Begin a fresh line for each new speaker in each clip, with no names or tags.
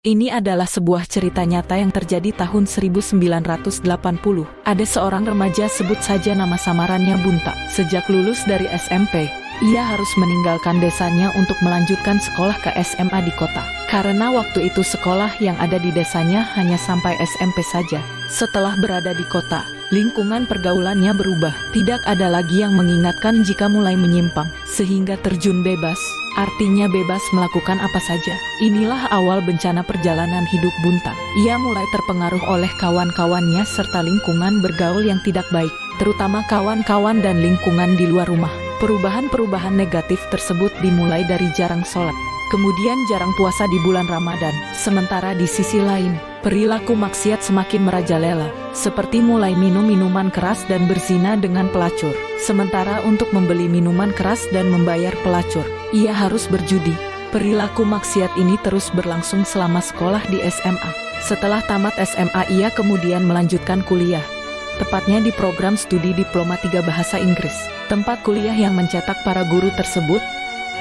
Ini adalah sebuah cerita nyata yang terjadi tahun 1980. Ada seorang remaja, sebut saja nama samarannya Bunta. Sejak lulus dari SMP, ia harus meninggalkan desanya untuk melanjutkan sekolah ke SMA di kota. Karena waktu itu sekolah yang ada di desanya hanya sampai SMP saja. Setelah berada di kota, lingkungan pergaulannya berubah. Tidak ada lagi yang mengingatkan jika mulai menyimpang, sehingga terjun bebas. Artinya bebas melakukan apa saja. Inilah awal bencana perjalanan hidup Bunta. Ia mulai terpengaruh oleh kawan-kawannya serta lingkungan bergaul yang tidak baik, terutama kawan-kawan dan lingkungan di luar rumah. Perubahan-perubahan negatif tersebut dimulai dari jarang sholat, kemudian jarang puasa di bulan Ramadan. Sementara di sisi lain, perilaku maksiat semakin merajalela, seperti mulai minum minuman keras dan berzina dengan pelacur. Sementara untuk membeli minuman keras dan membayar pelacur, ia harus berjudi. Perilaku maksiat ini terus berlangsung selama sekolah di SMA. Setelah tamat SMA, ia kemudian melanjutkan kuliah, tepatnya di program studi Diploma 3 Bahasa Inggris. Tempat kuliah yang mencetak para guru tersebut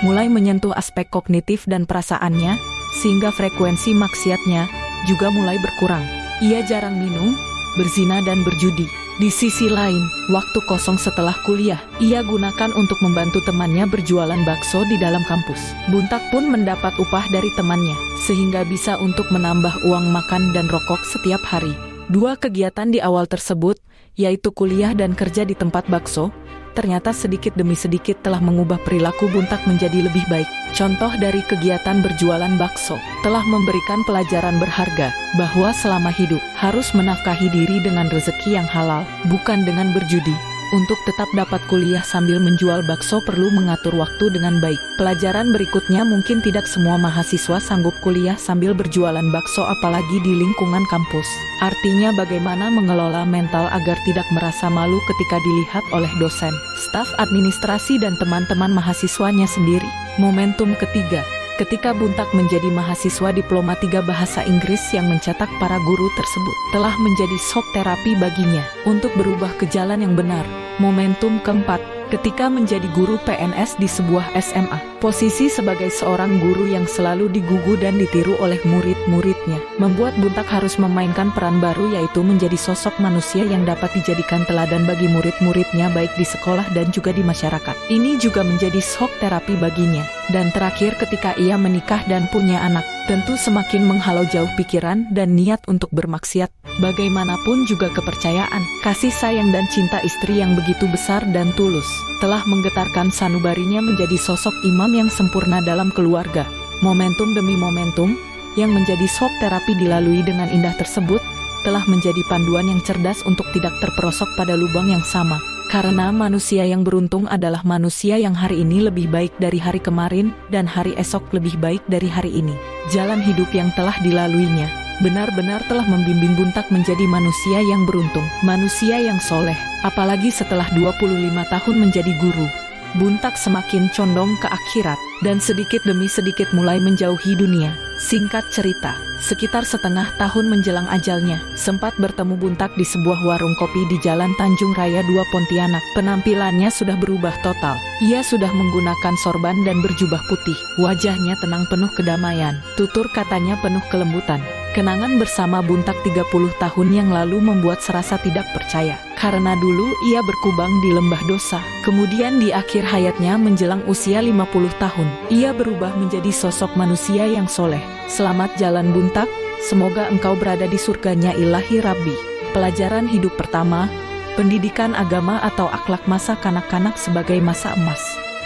mulai menyentuh aspek kognitif dan perasaannya, sehingga frekuensi maksiatnya juga mulai berkurang. Ia jarang minum, berzina dan berjudi. Di sisi lain, waktu kosong setelah kuliah, ia gunakan untuk membantu temannya berjualan bakso di dalam kampus. Buntak pun mendapat upah dari temannya, sehingga bisa untuk menambah uang makan dan rokok setiap hari. Dua kegiatan di awal tersebut, yaitu kuliah dan kerja di tempat bakso, ternyata sedikit demi sedikit telah mengubah perilaku Buntak menjadi lebih baik. Contoh dari kegiatan berjualan bakso telah memberikan pelajaran berharga bahwa selama hidup harus menafkahi diri dengan rezeki yang halal, bukan dengan berjudi. Untuk tetap dapat kuliah sambil menjual bakso perlu mengatur waktu dengan baik. Pelajaran berikutnya, mungkin tidak semua mahasiswa sanggup kuliah sambil berjualan bakso apalagi di lingkungan kampus. Artinya bagaimana mengelola mental agar tidak merasa malu ketika dilihat oleh dosen, staf administrasi dan teman-teman mahasiswanya sendiri. Momentum ketiga, ketika Buntak menjadi mahasiswa Diploma 3 Bahasa Inggris yang mencetak para guru tersebut, telah menjadi shock terapi baginya untuk berubah ke jalan yang benar. Momentum keempat, ketika menjadi guru PNS di sebuah SMA. Posisi sebagai seorang guru yang selalu digugu dan ditiru oleh murid-muridnya membuat Buntak harus memainkan peran baru, yaitu menjadi sosok manusia yang dapat dijadikan teladan bagi murid-muridnya baik di sekolah dan juga di masyarakat. Ini juga menjadi shock terapi baginya. Dan terakhir, ketika ia menikah dan punya anak, tentu semakin menghalau jauh pikiran dan niat untuk bermaksiat. Bagaimanapun juga kepercayaan, kasih sayang dan cinta istri yang begitu besar dan tulus telah menggetarkan sanubarinya menjadi sosok imam yang sempurna dalam keluarga. Momentum demi momentum yang menjadi shock terapi dilalui dengan indah tersebut telah menjadi panduan yang cerdas untuk tidak terperosok pada lubang yang sama. Karena manusia yang beruntung adalah manusia yang hari ini lebih baik dari hari kemarin dan hari esok lebih baik dari hari ini. Jalan hidup yang telah dilaluinya benar-benar telah membimbing Buntak menjadi manusia yang beruntung, manusia yang soleh. Apalagi setelah 25 tahun menjadi guru, Buntak semakin condong ke akhirat dan sedikit demi sedikit mulai menjauhi dunia. Singkat cerita, sekitar setengah tahun menjelang ajalnya, sempat bertemu Buntak di sebuah warung kopi di Jalan Tanjung Raya 2 Pontianak. Penampilannya sudah berubah total. Ia sudah menggunakan sorban dan berjubah putih. Wajahnya tenang, penuh kedamaian. Tutur katanya penuh kelembutan. Kenangan bersama Buntak 30 tahun yang lalu membuat serasa tidak percaya. Karena dulu ia berkubang di lembah dosa. Kemudian di akhir hayatnya menjelang usia 50 tahun, ia berubah menjadi sosok manusia yang soleh. Selamat jalan Buntak, semoga engkau berada di surganya ilahi Rabbi. Pelajaran hidup pertama, pendidikan agama atau akhlak masa kanak-kanak sebagai masa emas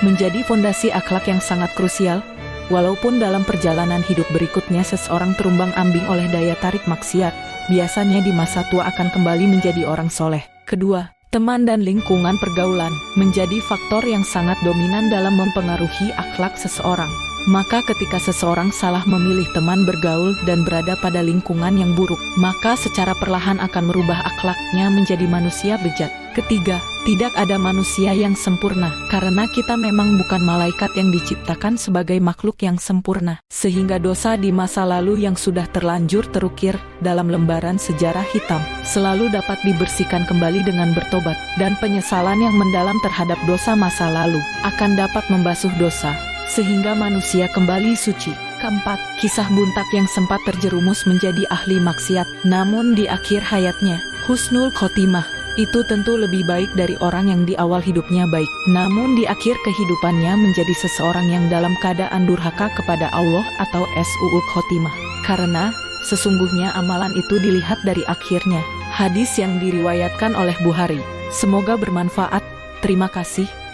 menjadi fondasi akhlak yang sangat krusial. Walaupun dalam perjalanan hidup berikutnya seseorang terumbang-ambing oleh daya tarik maksiat, biasanya di masa tua akan kembali menjadi orang soleh. Kedua, teman dan lingkungan pergaulan menjadi faktor yang sangat dominan dalam mempengaruhi akhlak seseorang. Maka ketika seseorang salah memilih teman bergaul dan berada pada lingkungan yang buruk, maka secara perlahan akan merubah akhlaknya menjadi manusia bejat. Ketiga, tidak ada manusia yang sempurna, karena kita memang bukan malaikat yang diciptakan sebagai makhluk yang sempurna. Sehingga dosa di masa lalu yang sudah terlanjur terukir dalam lembaran sejarah hitam, selalu dapat dibersihkan kembali dengan bertobat, dan penyesalan yang mendalam terhadap dosa masa lalu akan dapat membasuh dosa, sehingga manusia kembali suci. Keempat, kisah Buntak yang sempat terjerumus menjadi ahli maksiat, namun di akhir hayatnya, husnul khotimah. Itu tentu lebih baik dari orang yang di awal hidupnya baik, namun di akhir kehidupannya menjadi seseorang yang dalam keadaan durhaka kepada Allah atau su'ul khotimah. Karena, sesungguhnya amalan itu dilihat dari akhirnya. Hadis yang diriwayatkan oleh Bukhari. Semoga bermanfaat. Terima kasih.